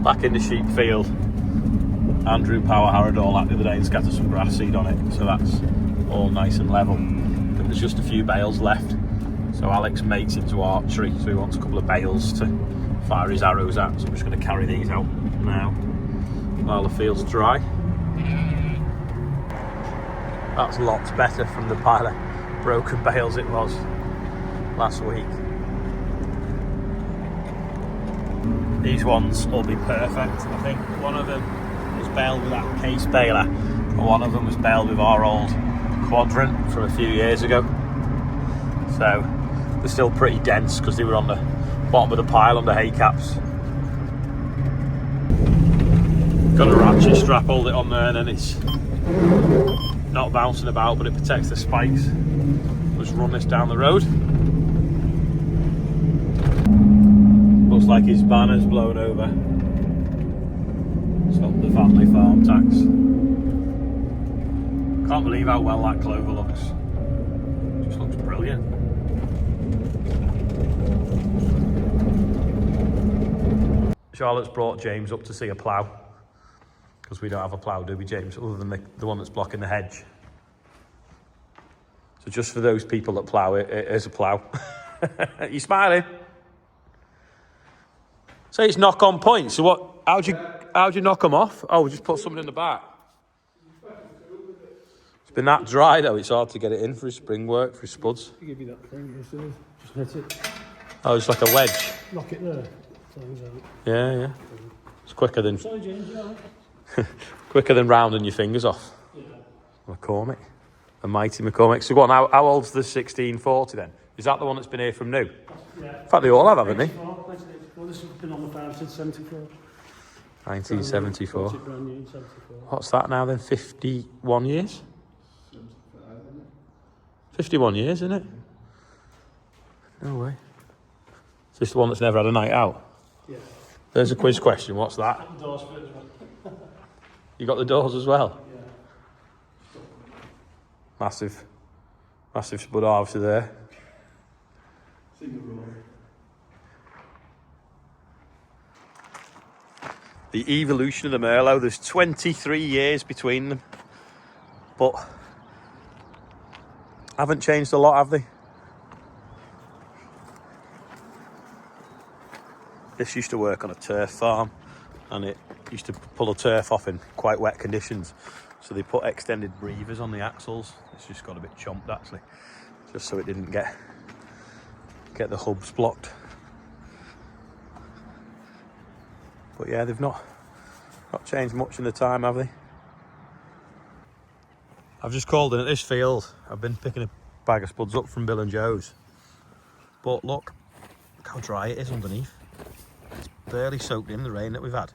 back in the sheep field. Andrew Power harrowed all that the other day and scattered some grass seed on it, so that's all nice and level. But there's just a few bales left. So Alex mates into archery, so he wants a couple of bales to fire his arrows at. So I'm just going to carry these out now while the field's dry. That's lots better from the pile of broken bales it was last week. These ones will be perfect. I think one of them was baled with that case baler, and one of them was baled with our old quadrant from a few years ago. So they're still pretty dense because they were on the bottom of the pile under hay caps. Got a ratchet strap, hold it on there, and then it's not bouncing about, but it protects the spikes. Let's run this down the road. Looks like his banner's blown over. Stop the family farm tax. Can't believe how well that clover looks. Just looks brilliant. Charlotte's brought James up to see a plough, because we don't have a plough, do we, James, other than the one that's blocking the hedge. So just for those people that plough, it is a plough. You smiling? Say it's knock on point. So what? How'd you knock them off? Oh, we just put something in the back. It's been that dry though. It's hard to get it in for his spring work, for his spuds. I'll give you that thing. Just hit it. Oh, it's like a wedge. Knock it there. Yeah, yeah. It's quicker than. Sorry, James. You all right? Quicker than rounding your fingers off. Yeah. McCormick. A mighty McCormick. So go on, how old's the 1640 then? Is that the one that's been here from new? Yeah. In fact, they all have, haven't they? This has been on the farm since 74. 1974. Brand new in 74. What's that now then? 51 years? 51 years, isn't it? No way. Is this the one that's never had a night out? Yeah. There's a quiz question. What's that? Doors for it as well. You got the doors as well? Yeah. Massive spud harvester there. The evolution of the Merlo, there's 23 years between them, but haven't changed a lot, have they? This used to work on a turf farm, and it used to pull the turf off in quite wet conditions, so they put extended breathers on the axles. It's just got a bit chomped actually, just so it didn't get the hubs blocked. But yeah, they've not changed much in the time, have they? I've just called in at this field. I've been picking a bag of spuds up from Bill and Joe's, but look how dry it is underneath. It's barely soaked in the rain that we've had.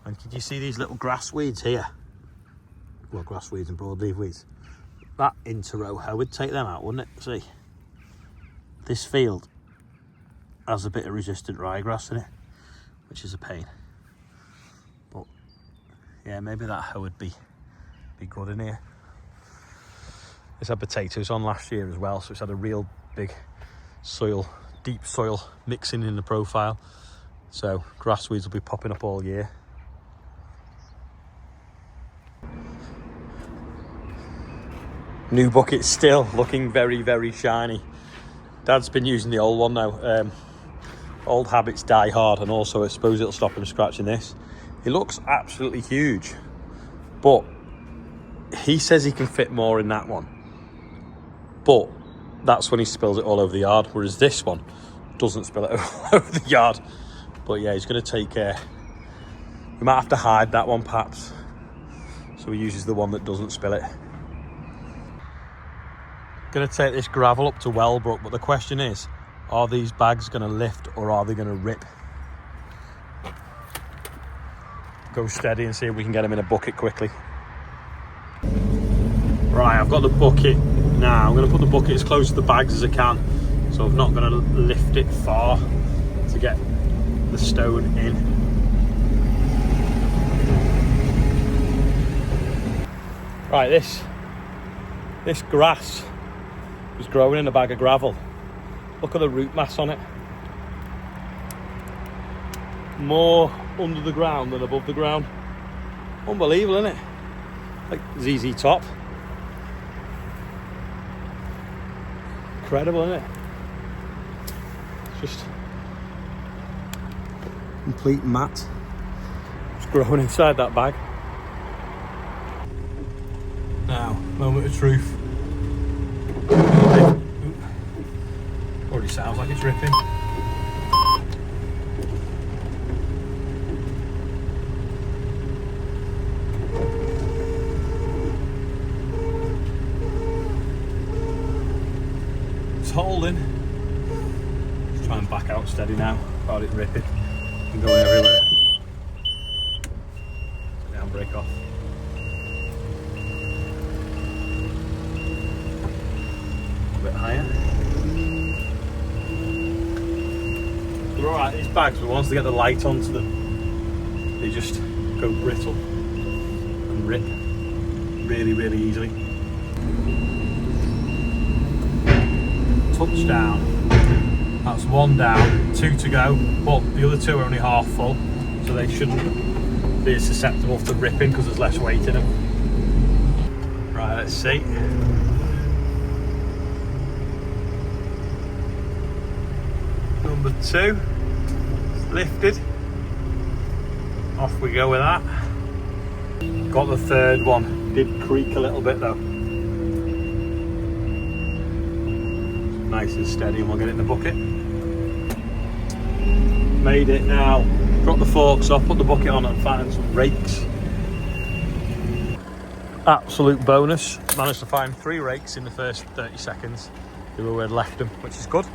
And can you see these little grass weeds here? Well, grass weeds and broadleaf weeds. That interrow hoe would take them out, wouldn't it? See, this field has a bit of resistant ryegrass in it, which is a pain. But yeah, maybe that hoe would be good in here. It's had potatoes on last year as well, so it's had a real big soil, deep soil mixing in the profile. So grass weeds will be popping up all year. New bucket still looking very, very shiny. Dad's been using the old one now. Old habits die hard, and also I suppose it'll stop him scratching this. It looks absolutely huge, but he says he can fit more in that one. But that's when he spills it all over the yard, whereas this one doesn't spill it all over the yard. But yeah, he's going to take care. We might have to hide that one perhaps, so he uses the one that doesn't spill it. Going to take this gravel up to Wellbrook, but the question is, are these bags going to lift or are they going to rip? Go steady and see if we can get them in a bucket quickly. Right, I've got the bucket now. I'm going to put the bucket as close to the bags as I can, so I'm not going to lift it far to get the stone in. Right, this grass was growing in a bag of gravel. Look at the root mass on it. More under the ground than above the ground. Unbelievable, isn't it? Like ZZ Top. Incredible, isn't it? It's just complete mat. It's growing inside that bag. Now, moment of truth. Already sounds like it's ripping. It's holding. Let's try and back out steady now without it ripping and going everywhere. Take the handbrake off. A bit higher. They're alright, these bags, but once they get the light onto them, they just go brittle and rip really, really easily. Touchdown. That's one down, 2 to go, but the other 2 are only half full, so they shouldn't be as susceptible to ripping because there's less weight in them. Right, let's see. Number 2, lifted. Off we go with that. Got the 3rd one, did creak a little bit though. Nice and steady, and we'll get it in the bucket. Made it now. Drop the forks off, put the bucket on and find some rakes. Absolute bonus. Managed to find 3 rakes in the first 30 seconds. They were where I'd left them, which is good.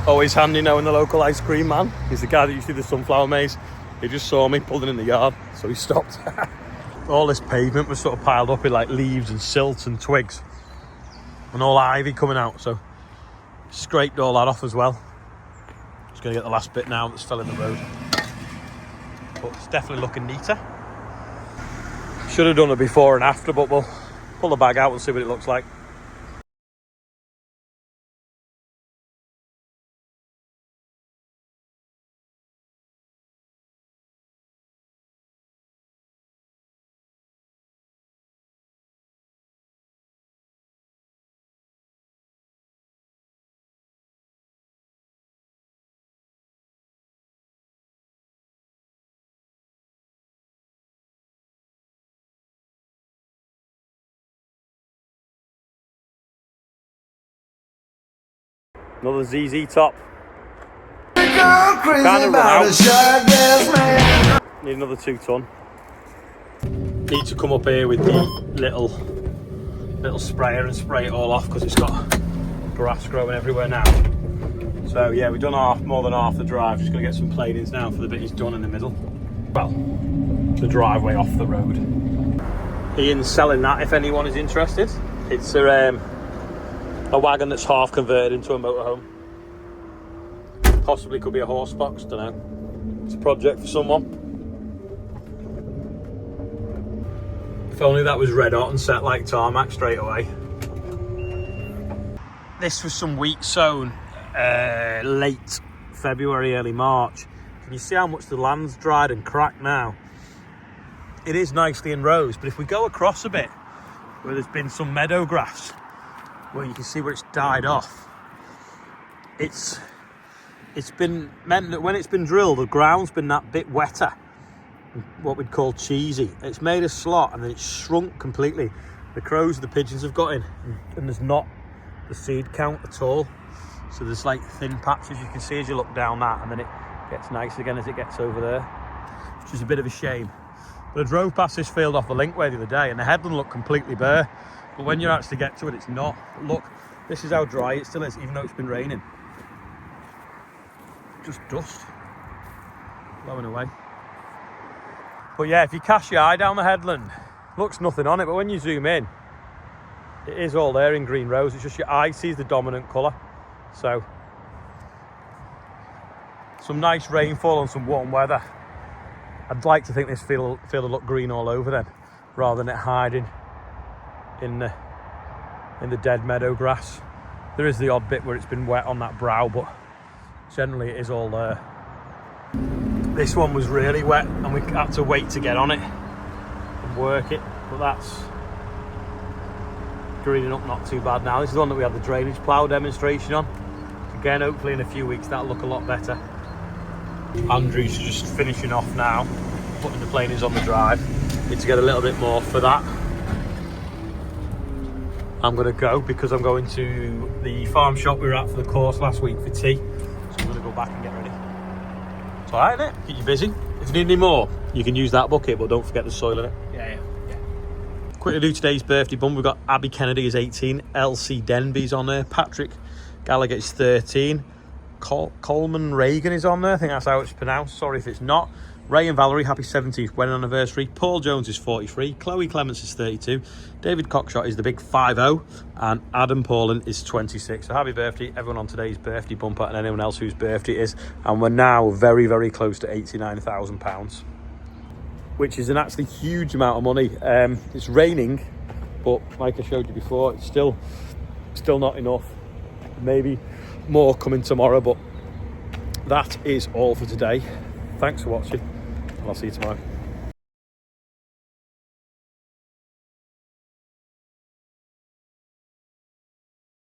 Always handy knowing the local ice cream man. He's the guy that used to do the sunflower maze. He just saw me pulling in the yard, so he stopped. All this pavement was sort of piled up with like leaves and silt and twigs and all ivy coming out, so scraped all that off as well. Just going to get the last bit now that's fell in the road, but it's definitely looking neater. Should have done it before and after, but we'll pull the bag out and see what it looks like. Another ZZ Top. Kind of run out. Need another 2 ton. Need to come up here with the little sprayer and spray it all off because it's got grass growing everywhere now. So yeah, we've done more than half the drive. Just gonna get some planings now for the bit he's done in the middle. Well, the driveway off the road. Ian's selling that if anyone is interested. It's a wagon that's half converted into a motorhome. Possibly could be a horse box, don't know. It's a project for someone. If only that was red hot and set like tarmac straight away. This was some wheat sown late February, early March. Can you see how much the land's dried and cracked now? It is nicely in rows, but if we go across a bit where there's been some meadow grass, where you can see where it's died off, it's been meant that when it's been drilled, the ground's been that bit wetter, what we'd call cheesy. It's made a slot and then it's shrunk completely. The crows, the pigeons have got in, and there's not the seed count at all. So there's like thin patches you can see as you look down that, and then it gets nice again as it gets over there, which is a bit of a shame. But I drove past this field off the linkway the other day and the headland looked completely bare. But when you actually get to it, it's not. Look, this is how dry it still is, even though it's been raining. Just dust blowing away. But yeah, if you cast your eye down the headland, looks nothing on it, but when you zoom in, it is all there in green rows. It's just your eye sees the dominant colour. So some nice rainfall and some warm weather. I'd like to think this field will look green all over then, rather than it hiding in the dead meadow grass. There is the odd bit where it's been wet on that brow, but generally it is all there. This one was really wet and we had to wait to get on it and work it, but that's greening up not too bad now. This is the one that we had the drainage plough demonstration on. Again, hopefully in a few weeks that'll look a lot better. Andrew's just finishing off now, putting the planings on the drive. Need to get a little bit more for that. I'm going to go because I'm going to the farm shop we were at for the course last week for tea. So I'm going to go back and get ready. It's alright, isn't it? Keep you busy. If you need any more, you can use that bucket, but don't forget the soil in it. Yeah. Quickly do today's birthday bum. We've got Abby Kennedy is 18, Elsie Denby's on there, Patrick Gallagher is 13, Coleman Reagan is on there, I think that's how it's pronounced, sorry if it's not. Ray and Valerie, happy 17th wedding anniversary. Paul Jones is 43, Chloe Clements is 32, David Cockshot is the big 50, and Adam Paulin is 26. So happy birthday everyone on today's birthday bumper and anyone else whose birthday it is. And we're now very, very close to £89,000, which is an actually huge amount of money. It's raining, but like I showed you before, it's still not enough. Maybe more coming tomorrow, but that is all for today. Thanks for watching, and I'll see you tomorrow.